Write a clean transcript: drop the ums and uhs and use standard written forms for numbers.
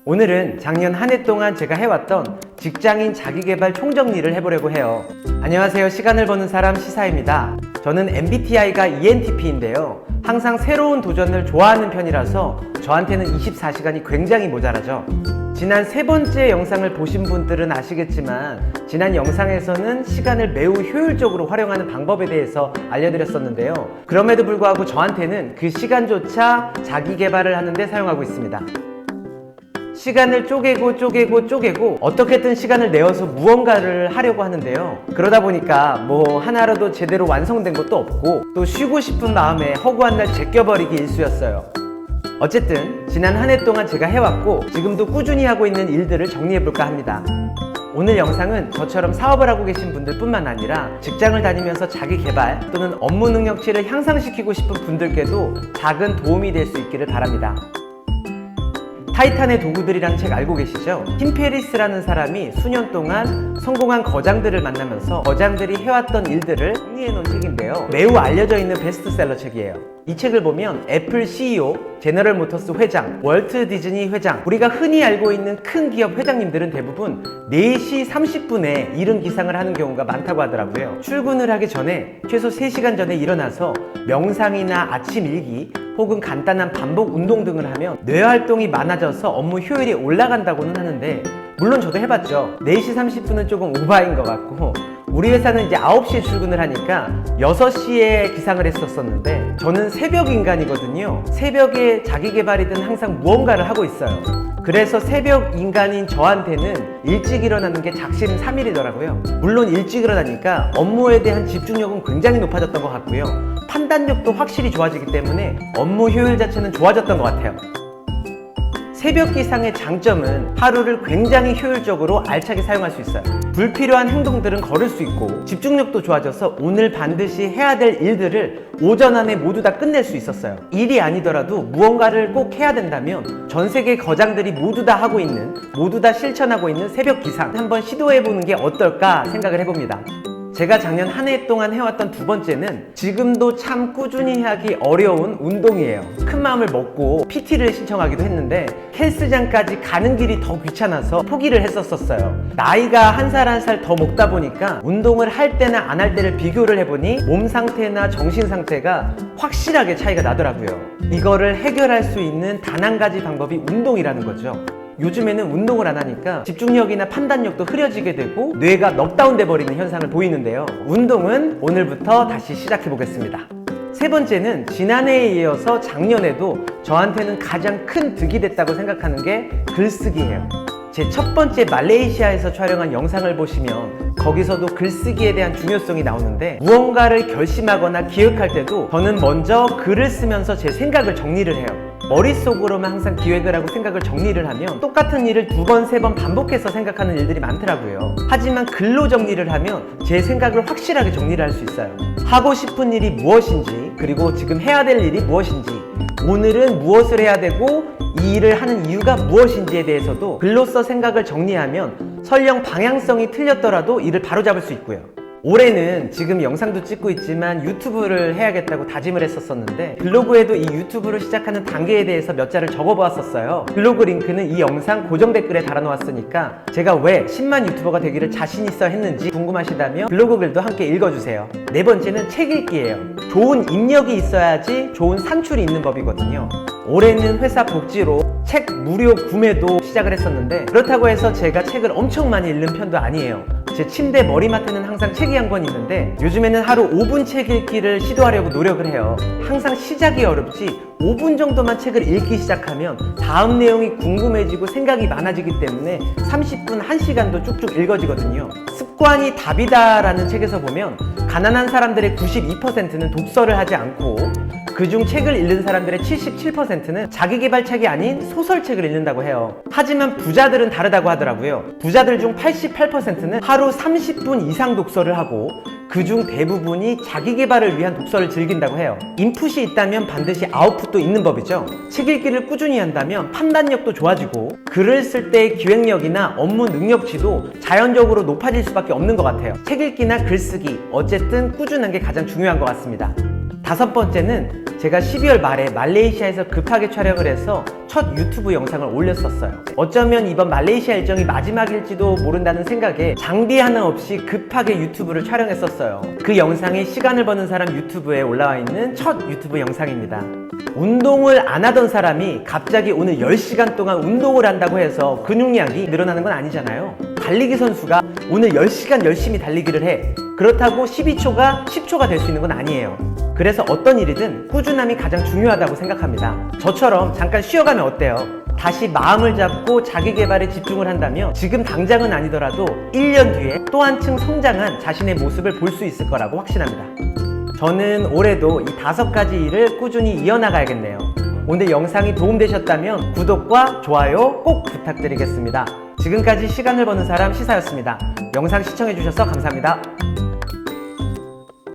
오늘은 작년 한 해 동안 제가 해왔던 직장인 자기계발 총정리를 해보려고 해요. 안녕하세요. 시간을 버는 사람 시사입니다. 저는 MBTI가 ENTP인데요. 항상 새로운 도전을 좋아하는 편이라서 저한테는 24시간이 굉장히 모자라죠. 지난 세 번째 영상을 보신 분들은 아시겠지만 지난 영상에서는 시간을 매우 효율적으로 활용하는 방법에 대해서 알려드렸었는데요. 그럼에도 불구하고 저한테는 그 시간조차 자기 개발을 하는데 사용하고 있습니다. 시간을 쪼개고 어떻게든 시간을 내어서 무언가를 하려고 하는데요. 그러다 보니까 하나라도 제대로 완성된 것도 없고 또 쉬고 싶은 마음에 허구한 날 제껴버리기 일쑤였어요. 어쨌든 지난 한 해 동안 제가 해왔고 지금도 꾸준히 하고 있는 일들을 정리해볼까 합니다. 오늘 영상은 저처럼 사업을 하고 계신 분들 뿐만 아니라 직장을 다니면서 자기 개발 또는 업무 능력치를 향상시키고 싶은 분들께도 작은 도움이 될 수 있기를 바랍니다. 타이탄의 도구들이라는 책 알고 계시죠? 팀 페리스라는 사람이 수년 동안 성공한 거장들을 만나면서 거장들이 해왔던 일들을 정리해 놓은 책인데요. 매우 알려져 있는 베스트셀러 책이에요. 이 책을 보면 애플 CEO, 제너럴 모터스 회장, 월트 디즈니 회장, 우리가 흔히 알고 있는 큰 기업 회장님들은 대부분 4시 30분에 이른 기상을 하는 경우가 많다고 하더라고요. 출근을 하기 전에 최소 3시간 전에 일어나서 명상이나 아침 일기 혹은 간단한 반복 운동 등을 하면 뇌활동이 많아져서 업무 효율이 올라간다고는 하는데, 물론 저도 해봤죠. 4시 30분은 조금 오바인 것 같고, 우리 회사는 이제 9시에 출근을 하니까 6시에 기상을 했었는데 저는 새벽 인간이거든요. 새벽에 자기 개발이든 항상 무언가를 하고 있어요. 그래서 새벽 인간인 저한테는 일찍 일어나는 게 작심 삼일이더라고요. 물론 일찍 일어나니까 업무에 대한 집중력은 굉장히 높아졌던 것 같고요. 판단력도 확실히 좋아지기 때문에 업무 효율 자체는 좋아졌던 것 같아요. 새벽 기상의 장점은 하루를 굉장히 효율적으로 알차게 사용할 수 있어요. 불필요한 행동들은 걸을 수 있고 집중력도 좋아져서 오늘 반드시 해야 될 일들을 오전 안에 모두 다 끝낼 수 있었어요. 일이 아니더라도 무언가를 꼭 해야 된다면 전 세계 거장들이 모두 다 하고 있는, 모두 다 실천하고 있는 새벽 기상 한번 시도해보는 게 어떨까 생각을 해봅니다. 제가 작년 한 해 동안 해왔던 두 번째는 지금도 참 꾸준히 하기 어려운 운동이에요. 큰 마음을 먹고 PT를 신청하기도 했는데 헬스장까지 가는 길이 더 귀찮아서 포기를 했었어요. 나이가 한 살 한 살 더 먹다 보니까 운동을 할 때나 안 할 때를 비교를 해보니 몸 상태나 정신 상태가 확실하게 차이가 나더라고요. 이거를 해결할 수 있는 단 한 가지 방법이 운동이라는 거죠. 요즘에는 운동을 안 하니까 집중력이나 판단력도 흐려지게 되고 뇌가 넉다운 돼 버리는 현상을 보이는데요. 운동은 오늘부터 다시 시작해 보겠습니다. 세 번째는 지난해에 이어서 작년에도 저한테는 가장 큰 득이 됐다고 생각하는 게 글쓰기예요. 제 첫 번째 말레이시아에서 촬영한 영상을 보시면 거기서도 글쓰기에 대한 중요성이 나오는데, 무언가를 결심하거나 기획할 때도 저는 먼저 글을 쓰면서 제 생각을 정리를 해요. 머릿속으로만 항상 기획을 하고 생각을 정리를 하면 똑같은 일을 2번, 3번 반복해서 생각하는 일들이 많더라고요. 하지만 글로 정리를 하면 제 생각을 확실하게 정리를 할 수 있어요. 하고 싶은 일이 무엇인지, 그리고 지금 해야 될 일이 무엇인지, 오늘은 무엇을 해야 되고 이 일을 하는 이유가 무엇인지에 대해서도 글로써 생각을 정리하면 설령 방향성이 틀렸더라도 이를 바로잡을 수 있고요. 올해는 지금 영상도 찍고 있지만 유튜브를 해야겠다고 다짐을 했었는데 블로그에도 이 유튜브를 시작하는 단계에 대해서 몇 자를 적어보았었어요. 블로그 링크는 이 영상 고정 댓글에 달아놓았으니까 제가 왜 10만 유튜버가 되기를 자신 있어 했는지 궁금하시다면 블로그 글도 함께 읽어주세요. 네 번째는 책 읽기예요. 좋은 입력이 있어야지 좋은 산출이 있는 법이거든요. 올해는 회사 복지로 책 무료 구매도 시작을 했었는데 그렇다고 해서 제가 책을 엄청 많이 읽는 편도 아니에요. 제 침대 머리맡에는 항상 책이 한 권 있는데 요즘에는 하루 5분 책 읽기를 시도하려고 노력을 해요. 항상 시작이 어렵지 5분 정도만 책을 읽기 시작하면 다음 내용이 궁금해지고 생각이 많아지기 때문에 30분, 1시간도 쭉쭉 읽어지거든요. 습관이 답이다 라는 책에서 보면 가난한 사람들의 92%는 독서를 하지 않고 그중 책을 읽는 사람들의 77%는 자기계발 책이 아닌 소설책을 읽는다고 해요. 하지만 부자들은 다르다고 하더라고요. 부자들 중 88%는 하루 30분 이상 독서를 하고 그중 대부분이 자기계발을 위한 독서를 즐긴다고 해요. 인풋이 있다면 반드시 아웃풋도 있는 법이죠. 책 읽기를 꾸준히 한다면 판단력도 좋아지고 글을 쓸 때의 기획력이나 업무 능력치도 자연적으로 높아질 수밖에 없는 것 같아요. 책 읽기나 글쓰기, 어쨌든 꾸준한 게 가장 중요한 것 같습니다. 다섯 번째는 제가 12월 말에 말레이시아에서 급하게 촬영을 해서 첫 유튜브 영상을 올렸었어요. 어쩌면 이번 말레이시아 일정이 마지막일지도 모른다는 생각에 장비 하나 없이 급하게 유튜브를 촬영했었어요. 그 영상이 시간을 버는 사람 유튜브에 올라와 있는 첫 유튜브 영상입니다. 운동을 안 하던 사람이 갑자기 오늘 10시간 동안 운동을 한다고 해서 근육량이 늘어나는 건 아니잖아요. 달리기 선수가 오늘 10시간 열심히 달리기를 해. 그렇다고 12초가 10초가 될 수 있는 건 아니에요. 그래서 어떤 일이든 꾸준함이 가장 중요하다고 생각합니다. 저처럼 잠깐 쉬어가면 어때요? 다시 마음을 잡고 자기 개발에 집중을 한다면 지금 당장은 아니더라도 1년 뒤에 또 한층 성장한 자신의 모습을 볼 수 있을 거라고 확신합니다. 저는 올해도 이 5가지 일을 꾸준히 이어나가야겠네요. 오늘 영상이 도움되셨다면 구독과 좋아요 꼭 부탁드리겠습니다. 지금까지 시간을 버는 사람 시사였습니다. 영상 시청해주셔서 감사합니다.